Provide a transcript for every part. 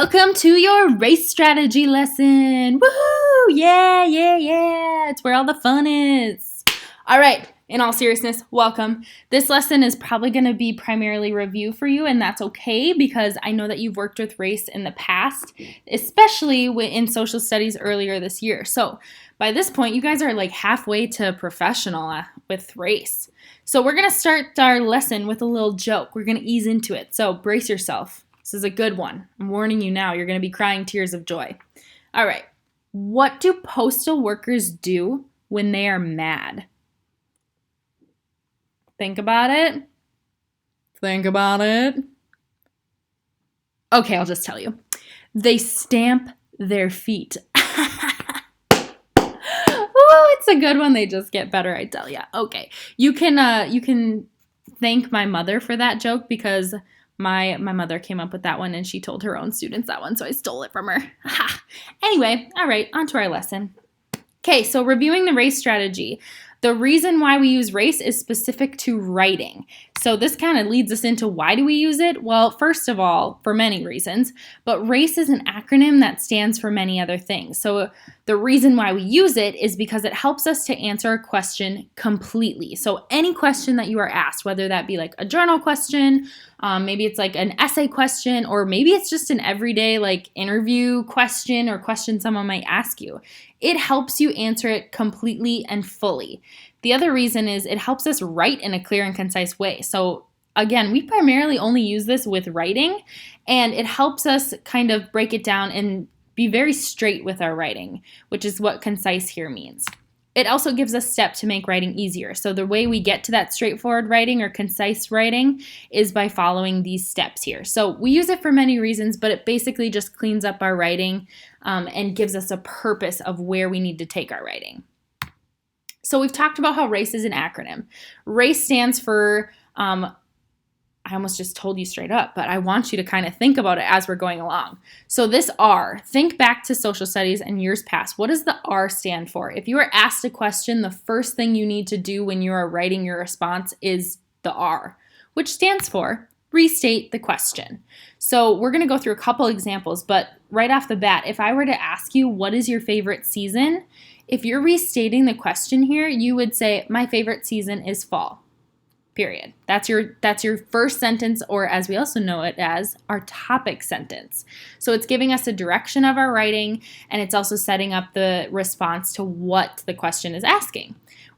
Welcome to your race strategy lesson. Woohoo! Yeah. It's where all the fun is. All right, in all seriousness, welcome. This lesson is probably going to be primarily review for you, and that's okay because I know that you've worked with race in the past, especially in social studies earlier this year. So by this point, you guys are like halfway to professional with race. So we're going to start our lesson with a little joke. We're going to ease into it. So brace yourself. This is a good one. I'm warning you now. You're going to be crying tears of joy. All right. What do postal workers do when they are mad? Think about it. Okay, I'll just tell you. They stamp their feet. Oh, it's a good one. They just get better, I tell you. Okay. You can thank my mother for that joke because my mother came up with that one and she told her own students that one, so I stole it from her. Anyway, all right, on to our lesson. Okay, so reviewing the race strategy. The reason why we use RACE is specific to writing. So this kind of leads us into why do we use it? Well, first of all, for many reasons, but RACE is an acronym that stands for many other things. So the reason why we use it is because it helps us to answer a question completely. So any question that you are asked, whether that be like a journal question, maybe it's like an essay question, or maybe it's just an everyday like interview question or question someone might ask you. It helps you answer it completely and fully. The other reason is it helps us write in a clear and concise way. So again, we primarily only use this with writing, and it helps us kind of break it down and be very straight with our writing, which is what concise here means. It also gives us steps to make writing easier. So the way we get to that straightforward writing or concise writing is by following these steps here. So we use it for many reasons, but it basically just cleans up our writing and gives us a purpose of where we need to take our writing. So we've talked about how RACE is an acronym. RACE stands for, I almost just told you straight up, but I want you to kind of think about it as we're going along. So this R, think back to social studies and years past. What does the R stand for? If you are asked a question, the first thing you need to do when you are writing your response is the R, which stands for restate the question. So we're going to go through a couple examples, but right off the bat, if I were to ask you, what is your favorite season? If you're restating the question here, you would say, my favorite season is fall. Period. That's your first sentence, or as we also know it as, our topic sentence. So it's giving us a direction of our writing, and it's also setting up the response to what the question is asking.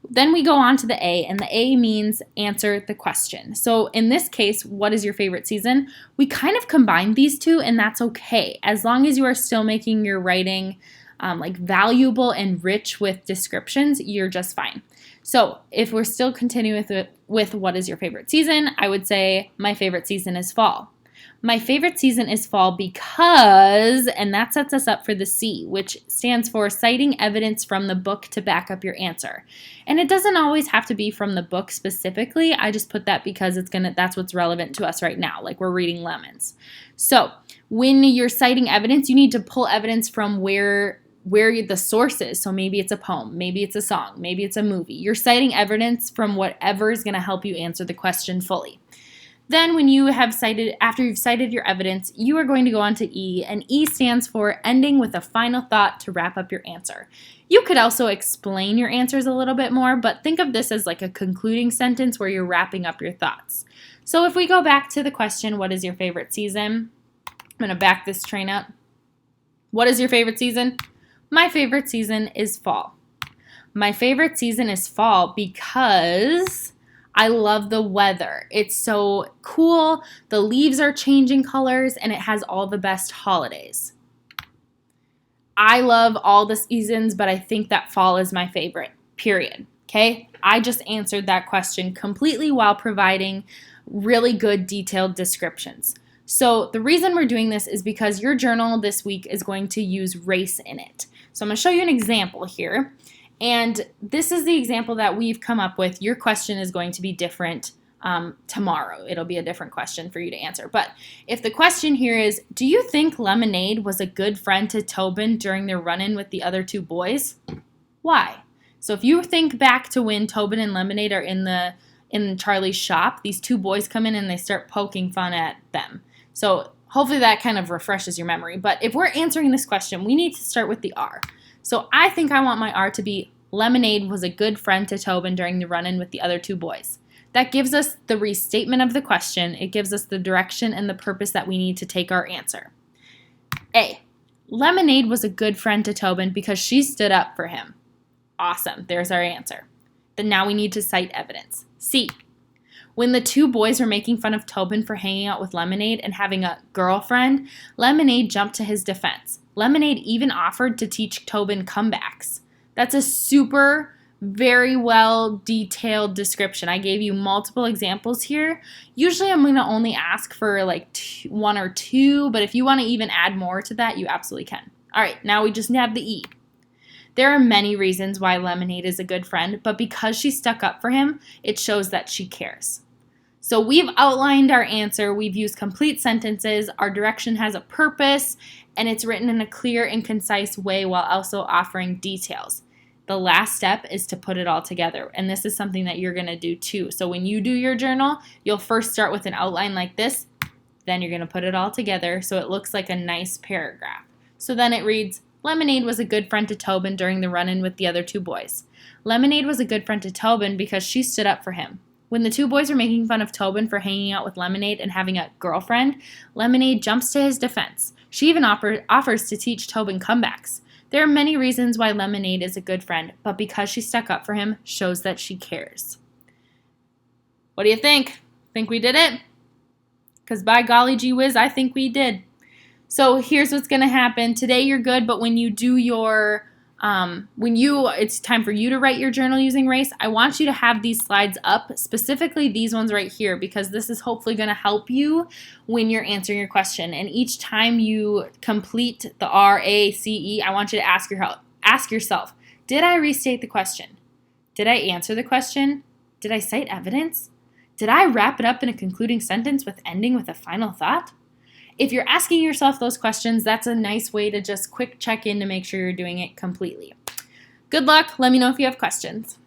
Then we go on to the A, and the A means answer the question. So in this case, what is your favorite season? We kind of combine these two, and that's okay, as long as you are still making your writing like valuable and rich with descriptions, you're just fine. So if we're still continuing with what is your favorite season, I would say my favorite season is fall. My favorite season is fall because, and that sets us up for the C, which stands for citing evidence from the book to back up your answer. And it doesn't always have to be from the book specifically. I just put that because that's what's relevant to us right now, like we're reading Lemons. So when you're citing evidence, you need to pull evidence from where the source is. So maybe it's a poem, maybe it's a song, maybe it's a movie. You're citing evidence from whatever is going to help you answer the question fully. Then after you've cited your evidence, you are going to go on to E, and E stands for ending with a final thought to wrap up your answer. You could also explain your answers a little bit more, but think of this as like a concluding sentence where you're wrapping up your thoughts. So if we go back to the question, what is your favorite season? I'm going to back this train up. What is your favorite season? My favorite season is fall. My favorite season is fall because I love the weather. It's so cool. The leaves are changing colors and it has all the best holidays. I love all the seasons, but I think that fall is my favorite, period. Okay? I just answered that question completely while providing really good detailed descriptions. So the reason we're doing this is because your journal this week is going to use RACE in it. So I'm going to show you an example here. And this is the example that we've come up with. Your question is going to be different tomorrow. It'll be a different question for you to answer. But if the question here is, do you think Lemonade was a good friend to Tobin during their run-in with the other two boys? Why? So if you think back to when Tobin and Lemonade are in Charlie's shop, these two boys come in and they start poking fun at them. So hopefully that kind of refreshes your memory. But if we're answering this question, we need to start with the R. So I think I want my R to be Lemonade was a good friend to Tobin during the run-in with the other two boys. That gives us the restatement of the question. It gives us the direction and the purpose that we need to take our answer. A. Lemonade was a good friend to Tobin because she stood up for him. Awesome. There's our answer. Then now we need to cite evidence. C. When the two boys were making fun of Tobin for hanging out with Lemonade and having a girlfriend, Lemonade jumped to his defense. Lemonade even offered to teach Tobin comebacks. That's a super, very well detailed description. I gave you multiple examples here. Usually I'm going to only ask for like one or two, but if you want to even add more to that, you absolutely can. All right, now we just have the E. There are many reasons why Lemonade is a good friend, but because she stuck up for him, it shows that she cares. So we've outlined our answer, we've used complete sentences, our direction has a purpose, and it's written in a clear and concise way while also offering details. The last step is to put it all together, and this is something that you're going to do too. So when you do your journal, you'll first start with an outline like this, then you're going to put it all together so it looks like a nice paragraph. So then it reads, Lemonade was a good friend to Tobin during the run-in with the other two boys. Lemonade was a good friend to Tobin because she stood up for him. When the two boys were making fun of Tobin for hanging out with Lemonade and having a girlfriend, Lemonade jumps to his defense. She even offers to teach Tobin comebacks. There are many reasons why Lemonade is a good friend, but because she stuck up for him shows that she cares. What do you think? Think we did it? Because by golly gee whiz, I think we did. So here's what's going to happen. Today you're good, but when you do your it's time for you to write your journal using R.A.C.E, I want you to have these slides up, specifically these ones right here, because this is hopefully going to help you when you're answering your question. And each time you complete the R.A.C.E, I want you to ask yourself, did I restate the question? Did I answer the question? Did I cite evidence? Did I wrap it up in a concluding sentence with ending with a final thought? If you're asking yourself those questions, that's a nice way to just quick check in to make sure you're doing it completely. Good luck. Let me know if you have questions.